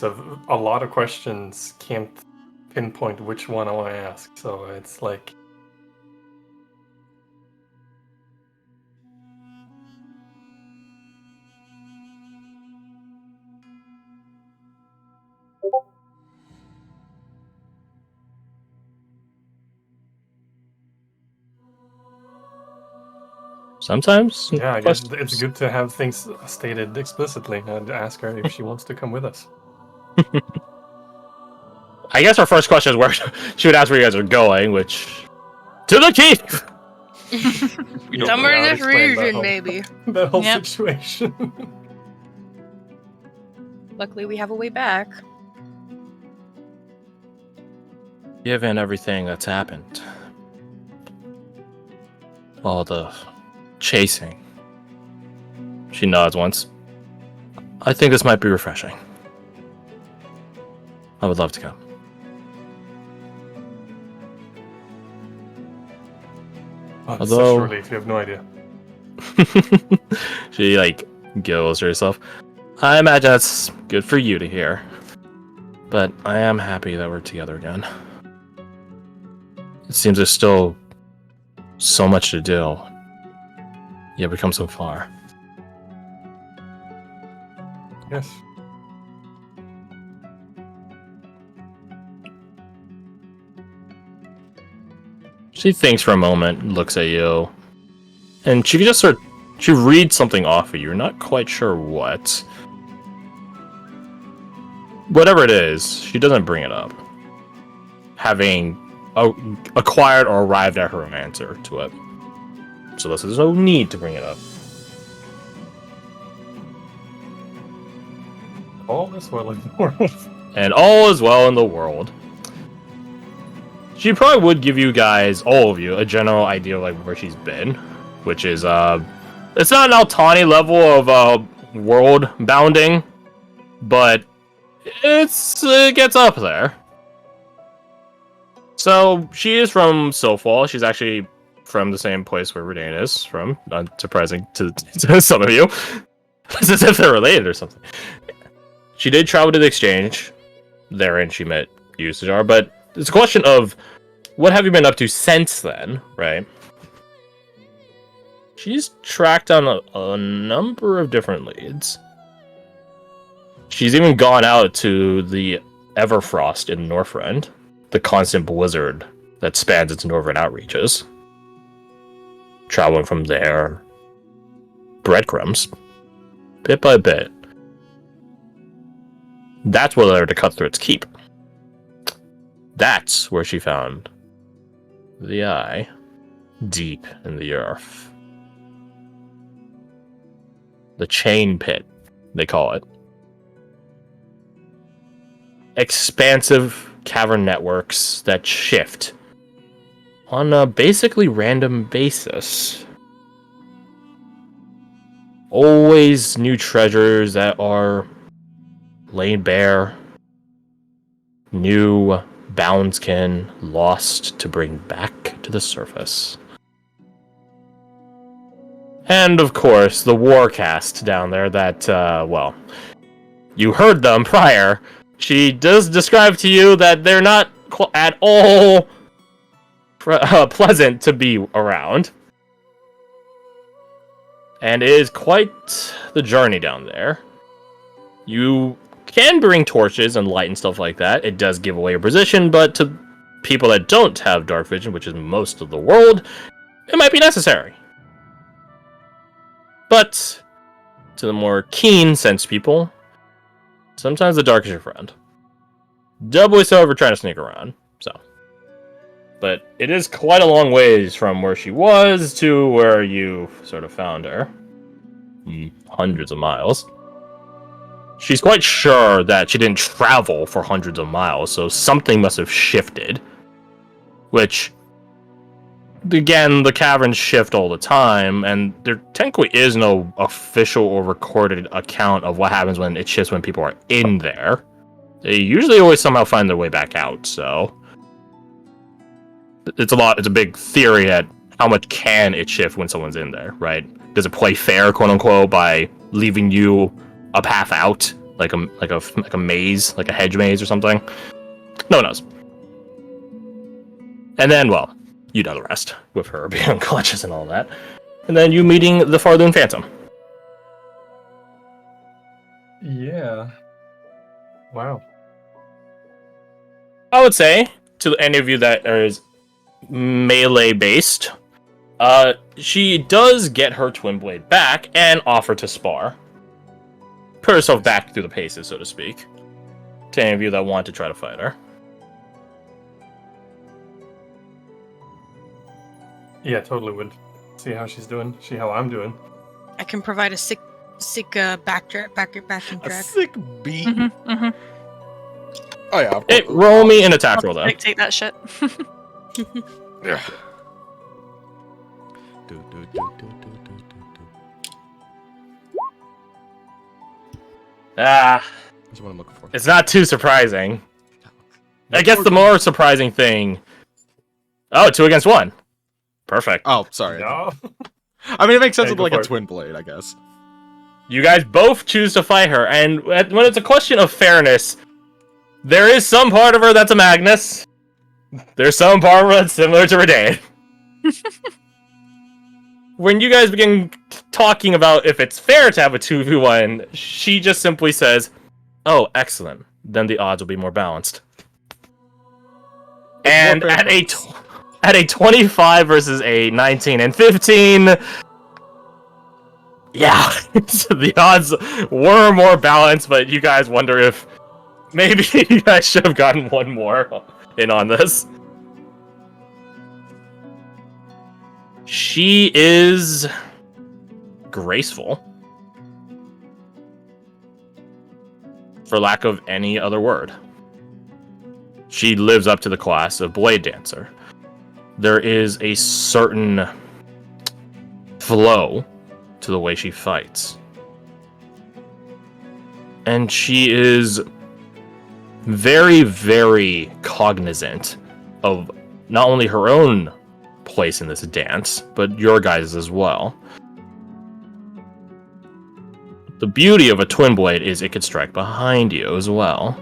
So a lot of questions can't pinpoint which one I want to ask, so it's like... Sometimes. Yeah, I guess it's good to have things stated explicitly and ask her if she wants to come with us. I guess our first question is where she would ask where you guys are going, which... To the keep! Somewhere in this region, maybe. That whole situation. Luckily, we have a way back. Given everything that's happened, all the chasing, she nods once. I think this might be refreshing. I would love to go. Although... Such a relief, you have no idea. She, giggles to herself. I imagine that's good for you to hear. But I am happy that we're together again. It seems there's still so much to do. Yet we've come so far. Yes. She thinks for a moment, looks at you, and she just she reads something off of you. You're not quite sure what. Whatever it is, she doesn't bring it up, having acquired or arrived at her own answer to it. So there's no need to bring it up. All is well in the world. And all is well in the world. She probably would give you guys, all of you, a general idea of where she's been, which is it's not an Altani level of world bounding, but it gets up there. So she is from Sofal. She's actually from the same place where Redane is from. Not surprising to some of you. It's as if they're related or something. She did travel to the exchange. Therein she met you, Sajar, but it's a question of what have you been up to since then, right? She's tracked down a number of different leads. She's even gone out to the Everfrost in Northrend, the constant blizzard that spans its northern outreaches. Traveling from there, breadcrumbs, bit by bit. That's what led her to Cutthroat's Keep. That's where she found the eye, deep in the earth. The chain pit, they call it. Expansive cavern networks that shift on a basically random basis. Always new treasures that are laid bare. New boundskin lost to bring back to the surface. And of course, the Warcast down there that, you heard them prior. She does describe to you that they're not at all pleasant to be around. And it is quite the journey down there. You can bring torches and light and stuff like that. It does give away your position, but to people that don't have dark vision, which is most of the world, it might be necessary. But to the more keen sense people, sometimes the dark is your friend. Doubly so if you're trying to sneak around. But it is quite a long ways from where she was to where you sort of found her. Hundreds of miles. She's quite sure that she didn't travel for hundreds of miles, so something must have shifted. Which, again, the caverns shift all the time, and there technically is no official or recorded account of what happens when it shifts when people are in there. They usually always somehow find their way back out, so... It's a big theory at how much can it shift when someone's in there, right? Does it play fair, quote unquote, by leaving you a path out like a maze, like a hedge maze or something. No one knows. And then, well, you know the rest, with her being unconscious and all that. And then you meeting the Farloon Phantom. Yeah. Wow. I would say, to any of you that is melee based, she does get her twin blade back and offer to spar. Put herself back through the paces, so to speak. To any of you that want to try to fight her. Yeah, totally would. See how she's doing. See how I'm doing. I can provide a sick backing A track. sick beat. Mm-hmm, mm-hmm. Oh yeah. Of Hey, course. roll me an attack roll, though. Take that shit. Yeah. Do. Ah, That's what I'm looking for. it's not too surprising. I guess the more surprising thing... Oh, 2 against 1. Perfect. Oh, sorry. No. I mean, it makes sense Hey, with go like a for it. twin blade, I guess. You guys both choose to fight her, and when it's a question of fairness, there is some part of her that's a Magnus. There's some part of her that's similar to Renee. When you guys begin talking about if it's fair to have a 2v1, she just simply says, "Oh, excellent. Then the odds will be more balanced." And More fair at a 25 versus a 19 and 15, yeah, so the odds were more balanced, but you guys wonder if maybe you guys should have gotten one more in on this. She is graceful, for lack of any other word. She lives up to the class of Blade Dancer. There is a certain flow to the way she fights. And she is very, very cognizant of not only her own place in this dance, but your guys' as well. The beauty of a twin blade is it could strike behind you as well.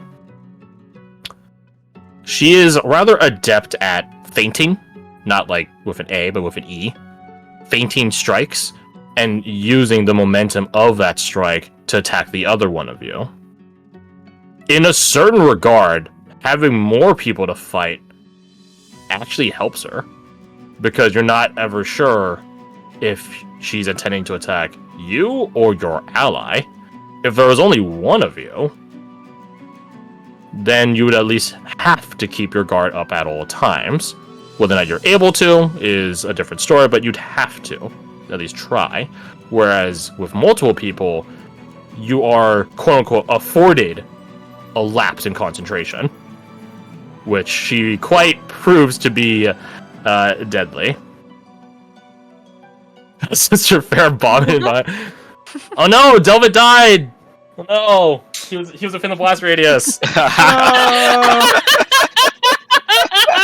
She is rather adept at feinting, not like with an A, but with an E. Feinting strikes, and using the momentum of that strike to attack the other one of you. In a certain regard, having more people to fight actually helps her, because you're not ever sure if she's intending to attack you or your ally. If there was only one of you, then you would at least have to keep your guard up at all times. Whether or not you're able to is a different story, but you'd have to at least try. Whereas with multiple people, you are quote-unquote afforded a lapse in concentration, which she quite proves to be deadly. Sister Fair bombing by. Oh no, Delvit died! Oh no! He was within the blast radius.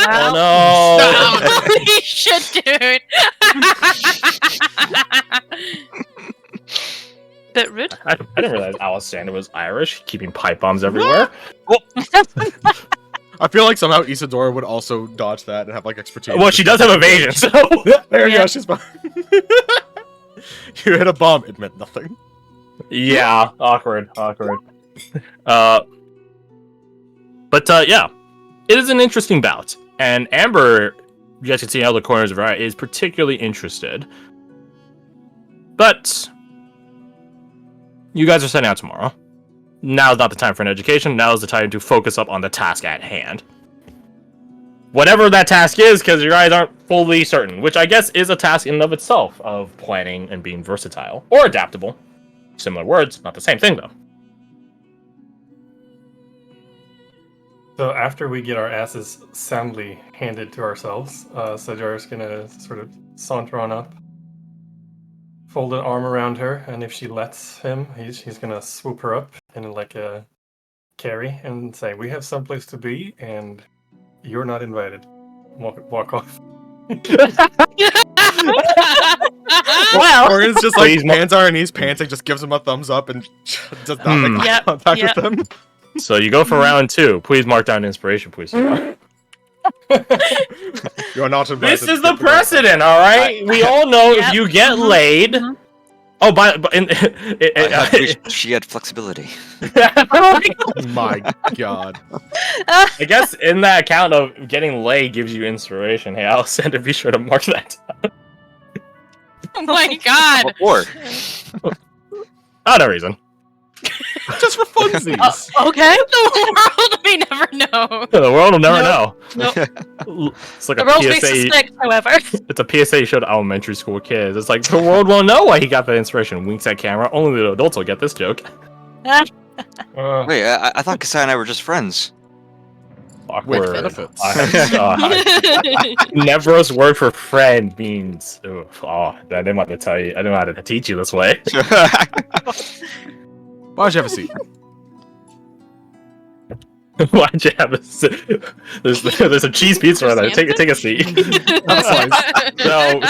Oh no! Holy shit, dude! Bit rude. I didn't realize Alexander was Irish, keeping pipe bombs everywhere. I feel like somehow Isadora would also dodge that and have like expertise. Well, she does have evasion, so There you Yeah. go. She's fine. You hit a bomb. It meant nothing. yeah, awkward. Yeah, it is an interesting bout, and Amber, you guys can see how the corners of her eye, is particularly interested. But you guys are setting out tomorrow. Now's not the time for an education. Now is the time to focus up on the task at hand. Whatever that task is, because your guys aren't fully certain, which I guess is a task in and of itself of planning and being versatile or adaptable. Similar words, not the same thing though. So after we get our asses soundly handed to ourselves, Sajar's gonna sort of saunter on up, fold an arm around her, and if she lets him, he's gonna swoop her up in like a carry and say, "We have someplace to be, and you're not invited." Walk off. Well, Morgan's just like Please, hands on her knees, panting, just gives him a thumbs up and does not make eye Yep, contact yep. with him. So you go for round 2. Please mark down inspiration, please. You are not invited. This to is the get girl. precedent, all right? We all know Yep. if you get laid. Mhm. Oh, but She had flexibility. My God. I guess in that account of getting laid gives you inspiration. Hey, I'll send it. Be sure to mark that down. Oh my god. Or Oh, no reason. Just for funsies. Okay. The world may never know. The world will never Nope. know. Nope. It's like The a world may PSA. suspect, however. It's a PSA you showed elementary school kids. It's like the world won't know why he got that inspiration. Winks at camera. Only the adults will get this joke. Uh, wait, I thought Kasai and I were just friends. Awkward. With benefits. Nevro's word for friend means. Oh, I didn't want to tell you. I didn't know how to teach you this way. Why don't you have a seat? Why'd you have a seat? There's a cheese pizza right there. Take a seat.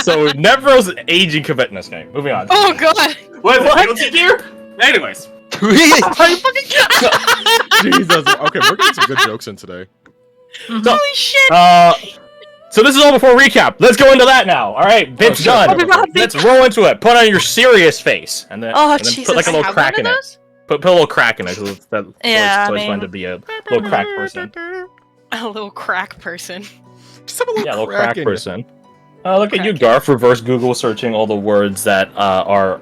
So Nevro's aging commitment game. Moving on. Oh god. What? Guilty Gear? Anyways. Jesus. Okay, we're getting some good jokes in today. Holy shit. So this is all before recap. Let's go into that now. All right, Vince shit. done. Oh my God, Let's roll into it. Put on your serious face, and then, Oh, and then Jesus. put like a I little have crack one in of it. those? Put a little crack in it because that's Yeah, it's always I fun mean- to be a little crack person. A little crack person. Just have a little Yeah, a little crack crack in it. person. Look at you, Crack. Garth. Reverse Google searching all the words that are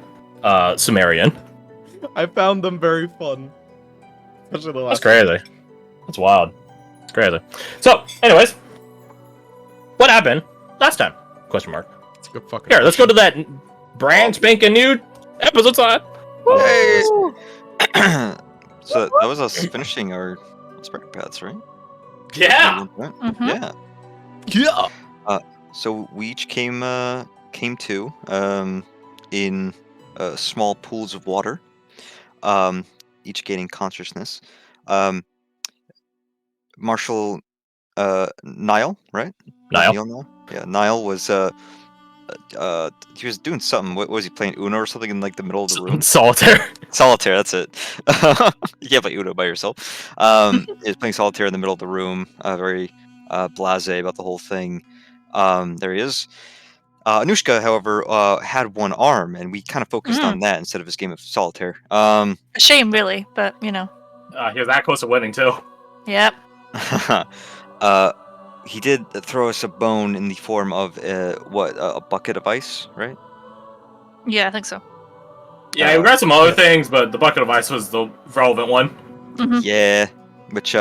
Sumerian. I found them very fun. Especially the That's last crazy. That's wild. It's crazy. So, anyways, what happened last time? Question mark. It's a good fucking. Here, let's go to that brand spanking new episode time. Hey. So that was us finishing our spread paths, right? Yeah. Mhm. Yeah. Yeah. So we each came to in small pools of water, each gaining consciousness. Marshall Niall, right? Niall. Niall? Yeah, Niall was he was doing something. What was he playing? Uno or something in like the middle of the room? Solitaire. Solitaire, that's it. You can't play Uno by yourself. He was playing solitaire in the middle of the room, very blasé about the whole thing. There he is. Anushka, however, had one arm, and we kind of focused on that instead of his game of solitaire. A shame, really, but you know. He was that close to winning too. Yep. He did throw us a bone in the form of a bucket of ice, right? Yeah, I think so. Yeah, we got some other things, but the bucket of ice was the relevant one. Mhm. Yeah, which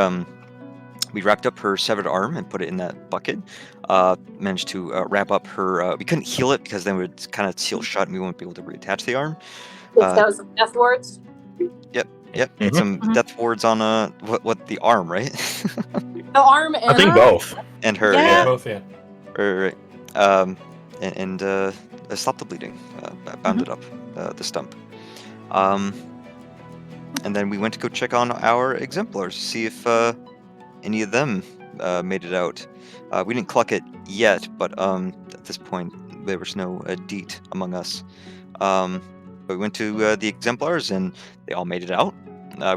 we wrapped up her severed arm and put it in that bucket. Managed to wrap up her. We couldn't heal it because then it would kind of seal shut and we wouldn't be able to reattach the arm. That was some death words. Yep, and some death wards on what the arm, right? The arm and I think both. And her, Yeah. yeah. Both, yeah. Right. And stop the bleeding. Bound it up, the stump. And then we went to go check on our exemplars, see if any of them made it out. We didn't cluck it yet, but at this point there was no deet among us. But we went to the exemplars, and they all made it out.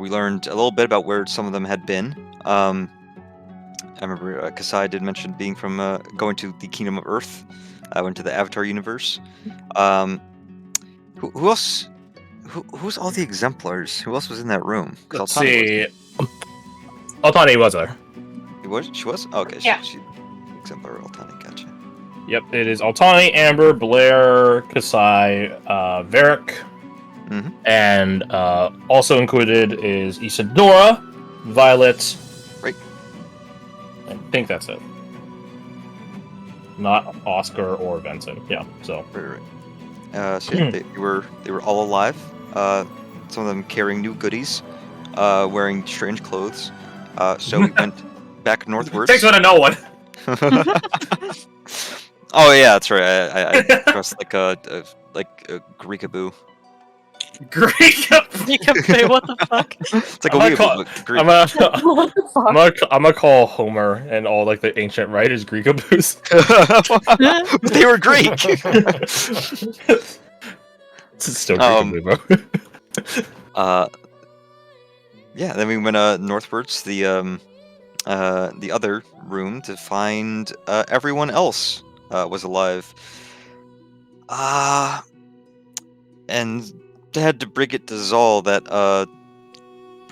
We learned a little bit about where some of them had been. I remember Kasai did mention being from going to the Kingdom of Earth. I went to the Avatar universe. Who else? Who's all the exemplars? Who else was in that room? 'Cause Let's Altani see. Altani was there. He was? She was? Oh, okay. Yeah. She exemplar Altani, gotcha. Yep, it is Altani, Amber, Blair, Kasai, Varric, Mhm. and also included is Isadora, Violet. Right. I think that's it. Not Oscar or Benson. Yeah, so. Right. So yeah, they were all alive. Some of them carrying new goodies, wearing strange clothes. So we went back northwards. Takes one to know one. Oh yeah, that's right. I dressed like a Greekaboo. Greek. Wait, what the fuck? It's like a I'm gonna weeaboo, call- but Greek. I'm gonna, What the fuck? I'm gonna call Homer and all like the ancient writers Greekaboos. But they were Greek. It's still Um, Greekaboo, bro. Yeah, then we went northwards to the other room to find everyone else was alive. And had to bring it to Zal that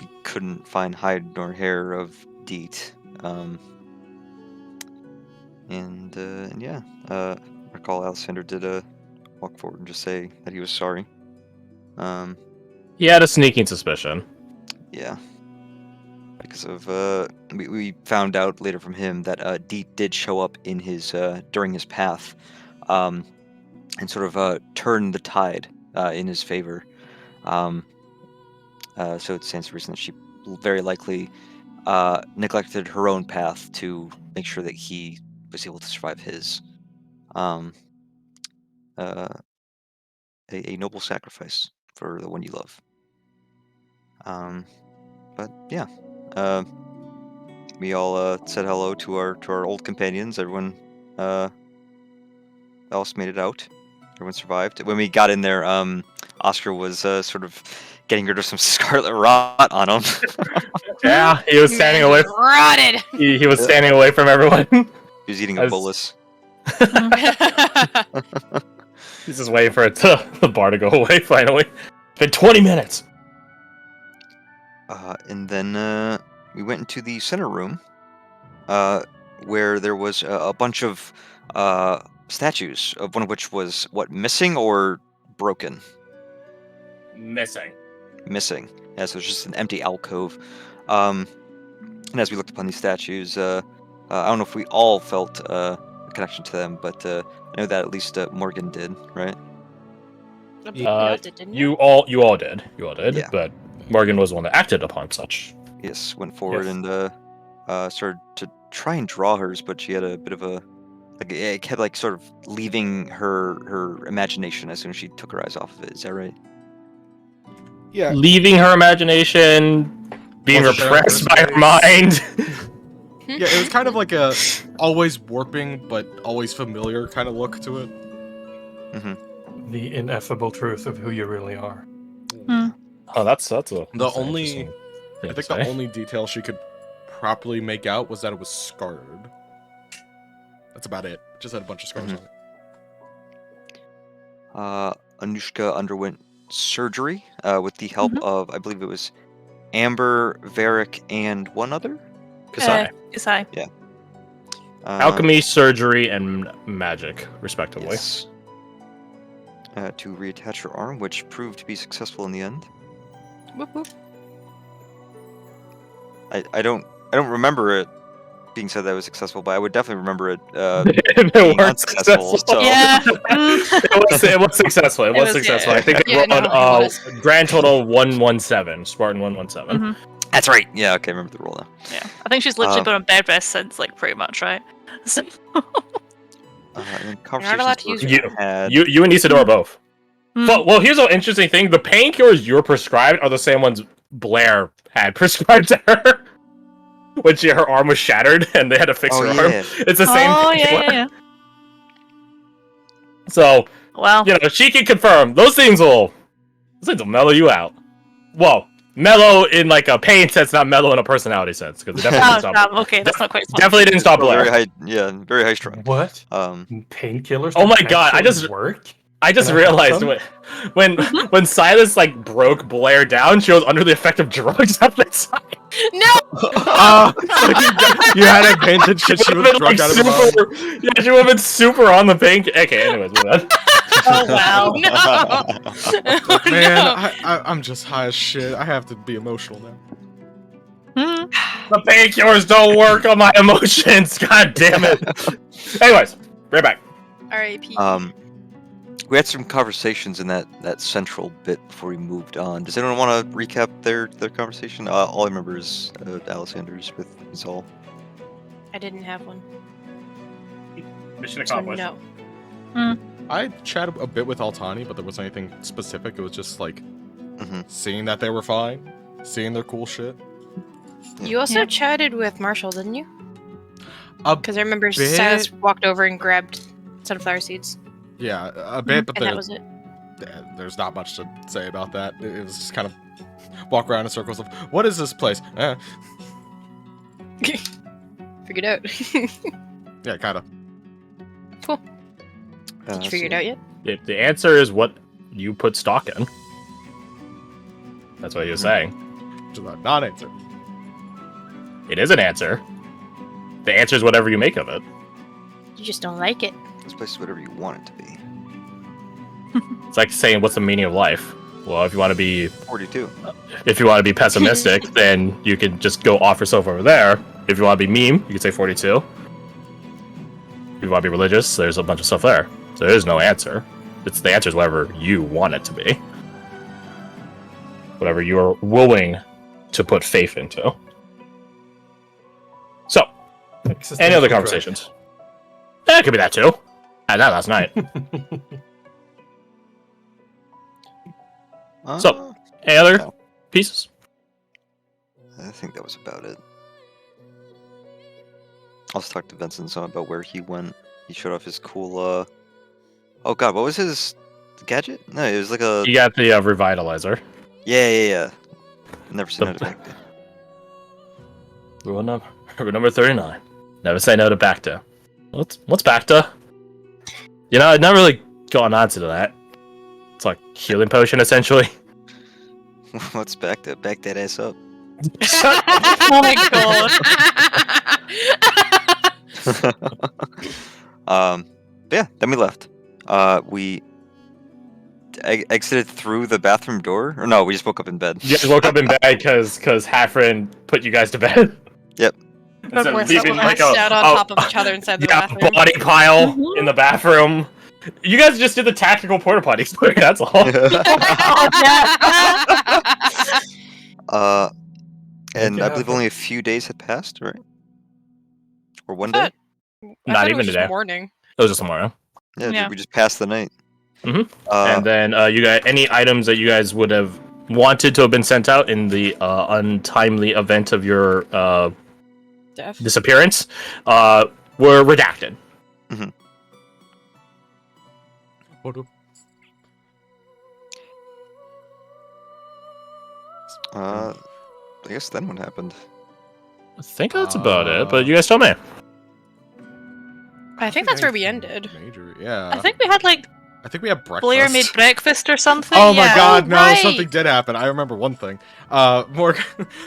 we couldn't find hide nor hair of Deet. And yeah, recall Alexander did walk forward and just say that he was sorry. He had a sneaking suspicion. Yeah. Because of we found out later from him that Deet did show up in his during his path, and sort of turn the tide in his favor. So it stands to reason that she very likely neglected her own path to make sure that he was able to survive his. A noble sacrifice for the one you love. But yeah, we all said hello to our old companions. Everyone else made it out. Everyone survived. When we got in there, Oscar was sort of getting rid of some scarlet rot on him. Yeah, he was standing Man, away. Rotted. He was standing away from everyone. He was eating a As- bolus. He's just waiting for the bar to go away. Finally, it's been 20 minutes. And then we went into the center room, where there was a bunch of statues, of one of which was missing or broken? Missing. Missing. Yeah, so it's just an empty alcove. And as we looked upon these statues, I don't know if we all felt a connection to them, but I know that at least Morgan did, right? We all did, didn't we? You all did. Yeah. But Morgan was the one that acted upon such. Yes, went forward Yes. and started to try and draw hers, but she had a bit of a it kept like sort of leaving her imagination as soon as she took her eyes off of it. Is that right? Yeah. Leaving her imagination, being Wasn't there repressed in by the her mind. Yeah, it was kind of like a always warping but always familiar kind of look to it. The ineffable truth of who you really are. Oh, that's a. The that's an only, interesting thing I to think say. the only detail she could properly make out was that it was scarred. That's about it. Just had a bunch of scars on it. Anushka underwent surgery with the help of, I believe it was Amber, Varric, and one other. Kasai. Kasai. Alchemy, surgery, and magic, respectively. Yes. To reattach her arm, which proved to be successful in the end. Whoop, whoop. I don't remember it being said that it was successful, but I would definitely remember it It being was unsuccessful. So. Yeah. it was successful. It was successful. yeah. I think Yeah, they no, wrote it on was. grand total 117. Spartan 117. That's right. Yeah. Okay. I remember the roll now. Yeah. I think she's literally been on bed rest since, like, pretty much, right? So, And You're not allowed to conversations use were had. You and Isadora both. Hmm. Well, here's an interesting thing. The painkillers you're prescribed are the same ones Blair had prescribed to her. When her arm was shattered and they had to fix Oh, her yeah. arm. It's the same oh, painkiller. yeah. So, Well, she can confirm those things will mellow you out. Well, mellow in like a pain sense, not mellow in a personality sense, because it definitely didn't stop. okay, that's not quite. Definitely didn't stop Very Blair. high. Yeah. Very high strung. What? Painkillers? Oh my that God, I actually just- work. I just Can I have realized some? when Silas like broke Blair down, she was under the effect of drugs at the time. No. You had advantage because she was Been, drugged out of her mind. super, yeah, she would have been super on the pink. Okay, anyways, move on. Oh wow. No. Oh, Man, no. I'm just high as shit. I have to be emotional now. The painkillers don't work on my emotions. God damn it. Anyways, right back. R.A.P. We had some conversations in that central bit before we moved on. Does anyone want to recap their conversation? All I remember is Alexander's with Zal. I didn't have one. Mission So accomplished. no. I chatted a bit with Altani, but there wasn't anything specific. It was just like seeing that they were fine, seeing their cool shit. You also Yeah. chatted with Marshall, didn't you? A Because I remember bit. Silas walked over and grabbed sunflower seeds, Yeah, a bit, but and that was it. there's not much to say about that. It was just kind of walk around in circles of, what is this place? Figured out. Yeah, kind of. Cool. Did you figure it out yet? The answer is what you put stock in. That's what he was saying. Which is a non-answer. It is an answer. The answer is whatever you make of it. You just don't like it. This place is whatever you want it to be. It's like saying, what's the meaning of life? Well, if you want to be 42. pessimistic, then you can just go off yourself over there. If you want to be meme, you can say 42. If you want to be religious, there's a bunch of stuff there. So there is no answer. The answer is whatever you want it to be. Whatever you're willing to put faith into. So, any other conversations? Yeah, it could be that too. I had that last night. So, any other no. pieces? I think that was about it. I'll just talk to Vincent some about where he went. He showed off his cool, Oh god, what was his gadget? No, it was like a... You got the revitalizer. Yeah. Never seen it back there. Rule number 39. Never say no to Bacta. What's Bacta? You know, I've not really gone on to that. It's like healing potion, essentially. What's back there? Back that ass up. Oh my god. But yeah, then we left. We exited through the bathroom door. Or no, we just woke up in bed. You guys woke up in bed because Hafren put you guys to bed. Yep. Instead of We're leaving, Passed out on top of each other inside the yeah, bathroom. body pile in the bathroom. You guys just did the tactical porta potty split, that's all. And I Yeah, believe okay. only a few days had passed, right? Or one day? I Not thought it even was just today. morning. It was just tomorrow. Yeah, Yeah. we just passed the night. Mhm. Uh, And then you got any items that you guys would have wanted to have been sent out in the untimely event of your Death. disappearance were redacted. What up? I guess then what happened? I think that's about it, but you guys tell me. I think that's where we ended. Major, yeah. I think we had like I think we had breakfast. Blair made breakfast or something. Oh my yeah. god, no, right. something did happen. I remember one thing. Morgan,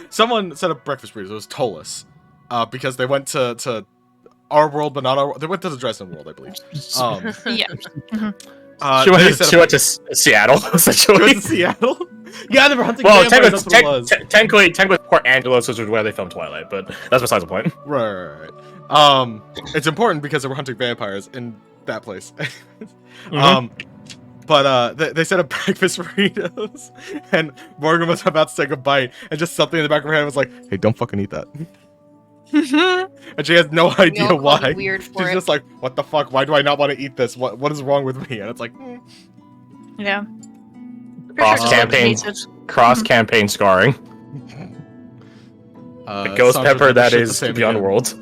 someone set up breakfast burritos. It was Tolis. Because they went to our world, but not our world. They went to the Dresden world, I believe. Yeah. She they went, set she up- went to Seattle, She essentially. went to Seattle? Yeah, they were hunting Well, vampires, that's what it was. technically Port Angeles, which is where they filmed Twilight, but that's besides the point. Right. It's important because they were hunting vampires in that place. Mhm. But they set up breakfast burritos, and Morgan was about to take a bite, and just something in the back of her head was like, "Hey, don't fucking eat that." And she has no We idea all called why. it weird for She's it. just like, "What the fuck? Why do I not want to eat this? What is wrong with me?" And it's like, Yeah. Cross sure campaign, Jason hates cross campaign scarring. The ghost Sandra's pepper never that shit the is same the again. Underworld.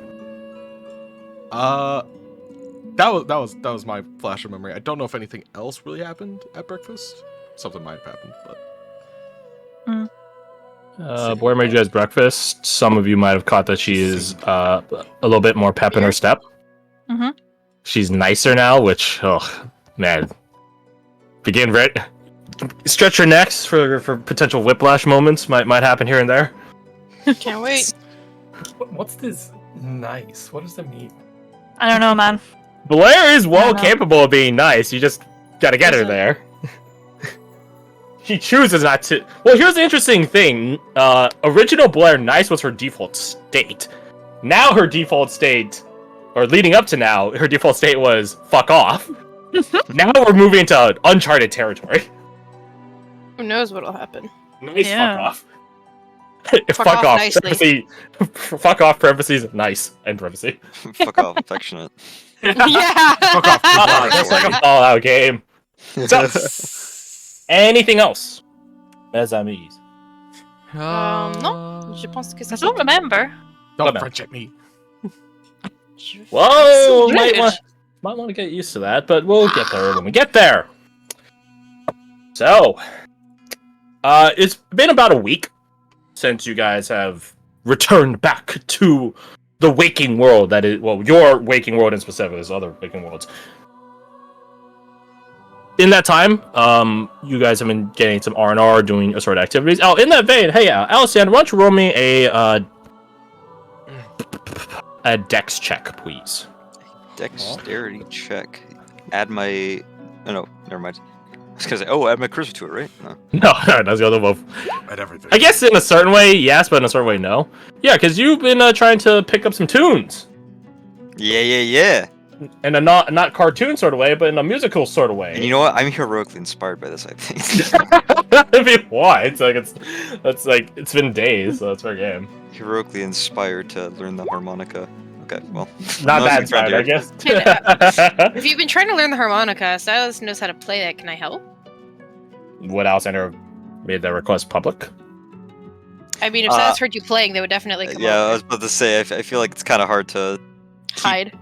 That was my flash of memory. I don't know if anything else really happened at breakfast. Something might have happened, but Blair made you guys breakfast. Some of you might have caught that she is a little bit more pep in her step. Mhm. She's nicer now, which, oh man, begin right. Stretch your necks for potential whiplash moments. Might happen here and there. Can't wait. What's this nice? What does that mean? I don't know, man. Blair is well know. capable of being nice. You just gotta get her Listen. there. She chooses not to. Well, here's the interesting thing. Original Blair nice was her default state. Now her default state, or leading up to now, her default state was fuck off. Now we're moving into uncharted territory. Who knows what'll happen? Nice Yeah. fuck off. Fuck off nicely. Parentheses, fuck off parentheses nice end parentheses. Fuck off, affectionate. Yeah. fuck off. Just like a Fallout game. So, anything else? Mes amis. Non, je pense que I ça. don't remember. Don't Come on. French at me. Whoa! Rude. Might want to get used to that, but we'll get there when we get there. So, it's been about a week since you guys have returned back to the waking world. That is, well, your waking world in specific, there's other waking worlds. In that time, you guys have been getting some R&R, doing assorted activities. Oh, in that vein, hey, Alexander, why don't you roll me a dex check, please? Dexterity check. Add my. Oh, no, never mind. I was gonna say, add my charisma to it, right? No. No, that's the other move. At everything. I guess in a certain way, yes, but in a certain way, no. Yeah, because you've been trying to pick up some tunes. Yeah. In a not cartoon sort of way, but in a musical sort of way. And you know what? I'm heroically inspired by this, I think. I mean, why? It's been days, so it's fair game. Heroically inspired to learn the harmonica. Okay, well. Not no, that it's not side, I there. guess. If you've been trying to learn the harmonica, Silas knows how to play that. Can I help? Would Alexander made that request public? I mean, if Silas heard you playing, they would definitely come Yeah, I over. was about to say, I feel like it's kind of hard to Hide.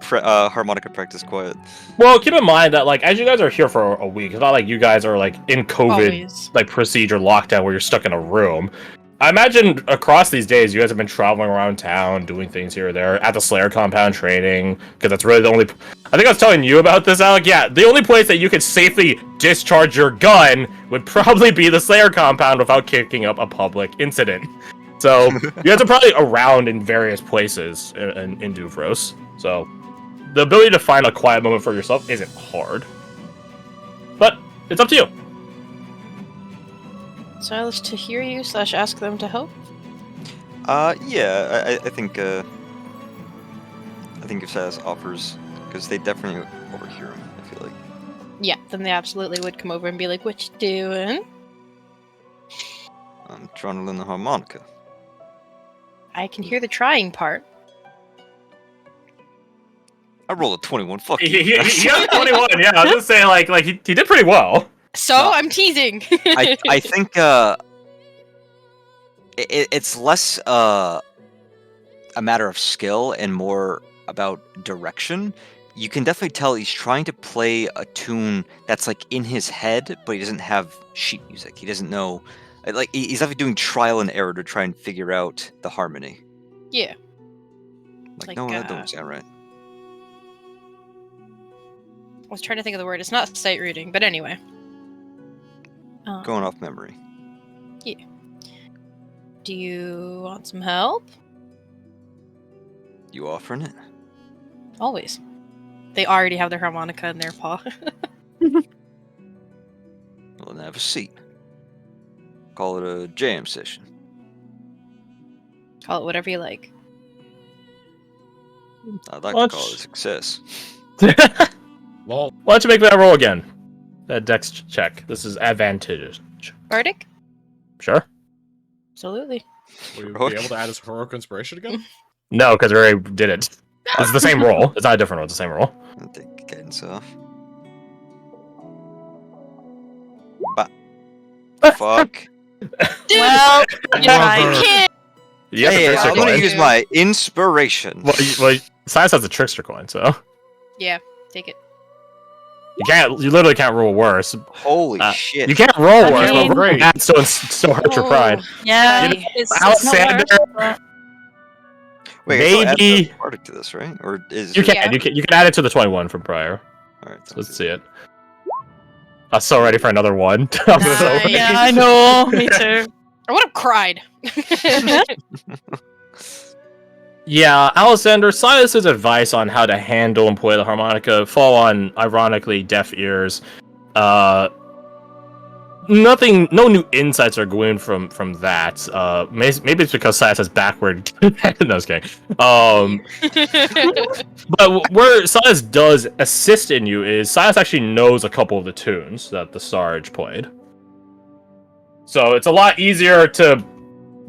harmonica practice quiet. Well, keep in mind that, like, as you guys are here for a week, it's not like you guys are, like, in COVID, Always. like, procedure lockdown where you're stuck in a room. I imagine across these days, you guys have been traveling around town, doing things here or there, at the Slayer compound training, because that's really the only... I think I was telling you about this, Alec. Yeah, the only place that you could safely discharge your gun would probably be the Slayer compound without kicking up a public incident. So, you guys are probably around in various places in Duvros. So, the ability to find a quiet moment for yourself isn't hard. But, it's up to you. Silas, to hear you / ask them to help? Yeah, I think if Silas offers, because they definitely overhear him, I feel like. Yeah, then they absolutely would come over and be like, "What you doing?" I'm trying to learn the harmonica. I can hear the trying part. I rolled a 21, fuck He you. got 21, yeah, I was gonna say, like he did pretty well. So, No. I'm teasing! I think it's less a matter of skill and more about direction. You can definitely tell he's trying to play a tune that's like in his head, but he doesn't have sheet music. He doesn't know, like he's definitely doing trial and error to try and figure out the harmony. Yeah. Like, Like, no, that don't sound right. I was trying to think of the word. It's not sight reading, but anyway. Going off memory. Do you want some help? You offering it? Always. They already have their harmonica in their paw. Well, then have a seat. Call it a jam session. Call it whatever you like. I'd like Well, to call it a success. Lol. Why don't you make that roll again? That dex check. This is advantageous. Bardic? Sure. Absolutely. Will you be Heroic. able to add his heroic inspiration again? No, because we already did it. It's the same roll. It's not a different roll. It's the same roll. I'll take guidance off. Fuck. Well, you tried. Lover. Can't. You have Hey, the I'm trickster gonna coin. use my inspiration. Well, Silas has the trickster coin, so Yeah, take it. you literally can't roll worse. Holy Uh, shit. You can't roll I worse, mean- but rolling bad so hurt your pride. Yeah, You know, it's not Alexander- worse, but- Wait, I still add maybe- the Bardic to this, right? Or is You it- can, Yeah. you can add it to the 21 from prior. Alright, Let's see it. I'm so ready for another one. I'm so ready. Yeah, I know. Me too. I would have cried. Yeah, Alexander, Silas's advice on how to handle and play the harmonica fall on, ironically, deaf ears. Nothing, no new insights are gleaned from that. Maybe it's because Silas has backward. No, I was kidding. But where Silas does assist in you is Silas actually knows a couple of the tunes that the Sarge played. So it's a lot easier to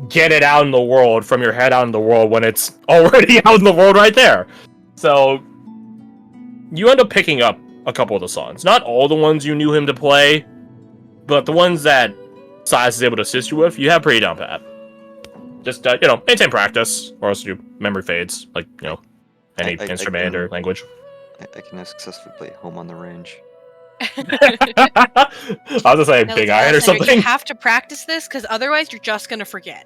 get it out in the world from your head out in the world when it's already out in the world right there. So you end up picking up a couple of the songs. Not all the ones you knew him to play, but the ones that Silas is able to assist you with, you have pretty down pat. Just maintain practice, or else your memory fades, like any I instrument or language. I can now successfully play Home on the Range. I was gonna say No, Big Alexander, Iron or something. You have to practice this because otherwise you're just gonna forget.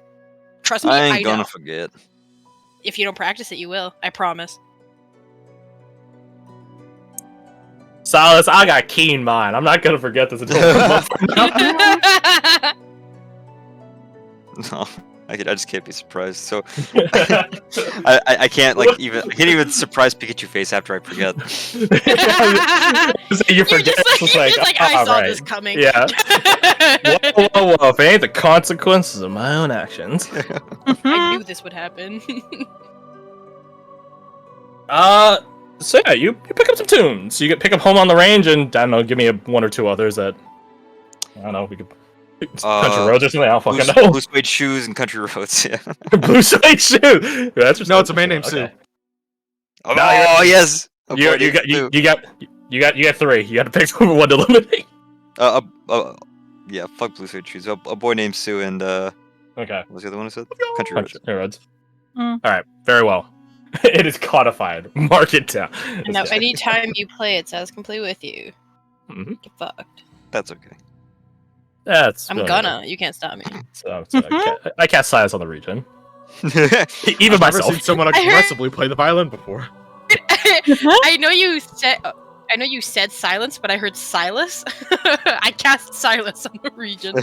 Trust me, I I ain't gonna know. forget. If you don't practice it, you will. I promise. Silas, I got keen mind. I'm not gonna forget this until a month from now. No, I just can't be surprised. So I can't even surprise Pikachu face after I forget. You forget. It's like, you're like I saw right. this coming. Yeah. Whoa. If it ain't the consequences of my own actions. I knew this would happen. So yeah, you pick up some tunes. You pick up Home on the Range, and I don't know, give me one or two others that I don't know. We could Country Roads or something. I don't fucking know. Blue suede shoes and country roads. Yeah. Blue suede shoe. That's just No, it's a man named Sue. okay. Oh, No, you're- yes. A boy You named got Sue. you got three. You got to pick one to eliminate. Yeah. Fuck blue suede shoes. A boy named Sue and Okay. what was the other one I said? Country roads. Country Roads. All right. Very well. It is codified. Mark it down. No, anytime you play it says complete with you. Mhm. Get fucked. That's okay. That's. I'm really gonna. You can't stop me. So I cast Silas on the region. Even I've never myself. seen someone I heard- aggressively play the violin before. I know you said silence, but I heard Silas. I cast Silas on the region.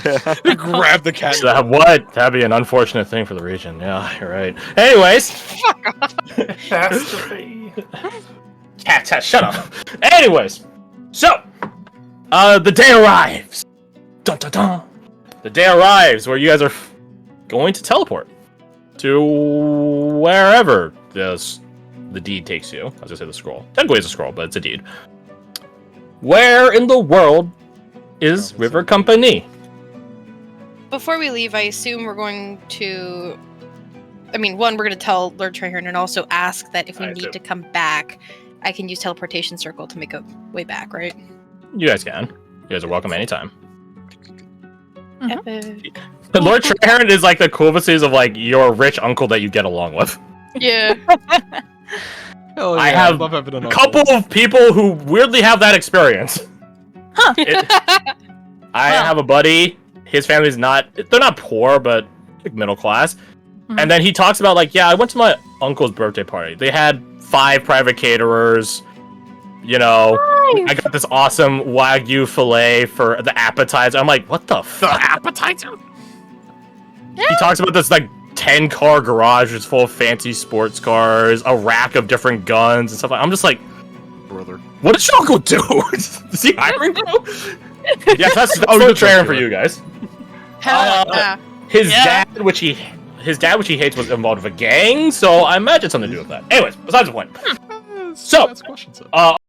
Grab the cat. What? That'd be an unfortunate thing for the region. Yeah, you're right. Anyways. Catastrophe. Cat, shut up. Anyways. So. The day arrives. Dun dun dun. The day arrives where you guys are going to teleport to wherever the deed takes you. I was gonna say the scroll. Technically it's a scroll, but it's a deed. Where in the world is River Company? Before we leave, I assume we're going to. I mean, one, we're going to tell Lord Traherne and also ask that if we I need assume. to come back, I can use teleportation circle to make a way back, right? You guys can. You guys are welcome anytime. Epic. But Lord Traherne is like the coolest of like your rich uncle that you get along with. Yeah. Hell yeah, I have love having an A uncle. couple of people who weirdly have that experience. Huh. I have a buddy. His family's they're not poor, but like middle class. Mhm. And then he talks about like, yeah, I went to my uncle's birthday party. They had 5 private caterers. I got this awesome Wagyu filet for the appetizer. I'm like, what the fuck? Appetizer? He talks about this like 10-car garage that's full of fancy sports cars, a rack of different guns and stuff. I'm just like, Brother. what did your uncle do? Is he hiring bro? Yeah, that's Oh, no you're training for joking. you guys. Hell yeah. His Yeah. dad, which he hates, was involved with a gang, so I imagine something to do with that. Anyways, besides the point. So, That's questions.